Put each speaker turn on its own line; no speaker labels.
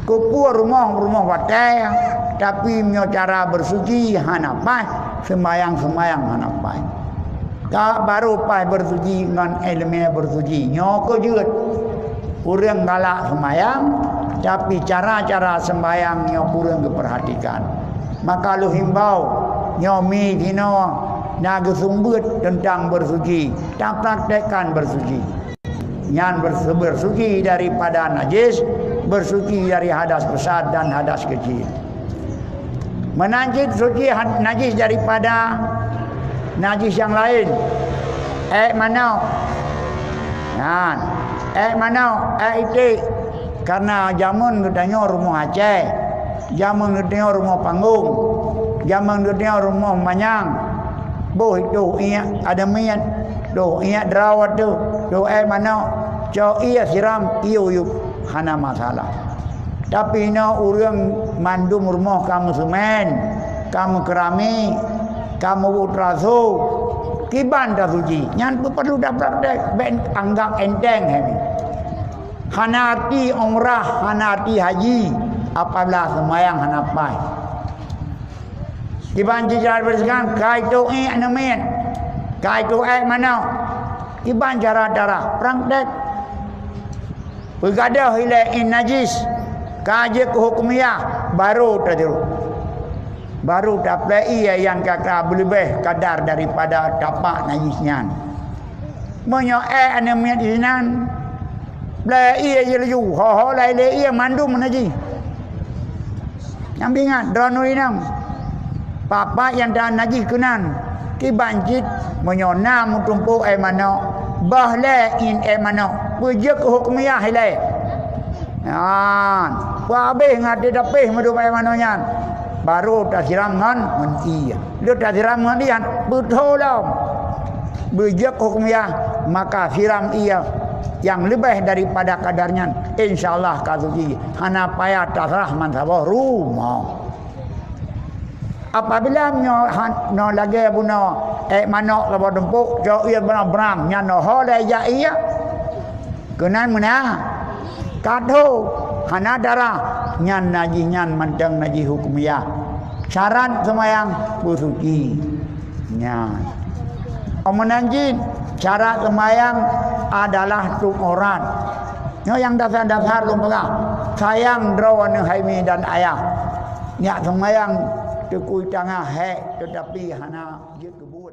Kupur rumah watai, tapi punya cara bersuci hanapai, sembayang hanapai. Tak baru pai bersuci dengan elemen bersuci. Nyoko juga kurang galak sembayang, tapi cara-cara sembayang nyo kurang diperhatikan. Maka lu himbau nyomi dino naga sumbut tentang bersuci, tak praktekkan bersuci. Yang bersuci daripada najis, bersuci dari hadas besar dan hadas kecil. Menanjit suci najis daripada najis yang lain. Mana? Kan? Mana? Itu karena zaman katanya rumah Aceh, zaman katanya rumah Panggung, zaman katanya rumah Manyang. Boh itu iya ada minyak. Doh iya derawat tu. Doh mana? Cau iya siram iyo hana masalah. Tapi no urang mandum rumah kamu semen, kamu keramik, kamu utraso, kiban dah suci. Nyan perlu dah praktek, ben anggap enteng he. Hana arti umrah, hana arti haji, apabila sembahyang hana pai. Kiban jijar bersekan kai tu anamen. Kai tu mana? Kiban cara-cara praktek. Bergadah hilain najis. Kaji ke hukumiyah baru terjuru. Baru dapat ia yang kakak lebih kadar daripada tapak najisnya. Menyo anamen inan. Bela ia je laju. Ho lai le ia mandum najis. Yang ingat drano inang. Papa yang dah najis kenan. Ki banjit menyona mutumpu mana. Bahle in mana. Pujak hukumiyah hilai. Wah habis ngati dapih madu mana nyan. Baru tak siram ngan men iya. Lu tak siram ngan dia betul lah. Bejak hukumnya maka siram ia yang lebih daripada kadarnya. Insyaallah kazuji hana payah tasrah man sabah rumah. Apabila no lagi buno manok labo dempuk jo ia benar-benar nyan no hole ya iya. Kenan mana? Kado hana darah nyan najis nyan mandang najis hukumiyah. Syarat semayang bersuci nyan. Omenanjin syarat semayang adalah tumoran. Nyo yang dasar-dasar lumpang sayang drawan haimi dan ayah. Nyak semayang tekui tengah hek tetapi hana je kebut.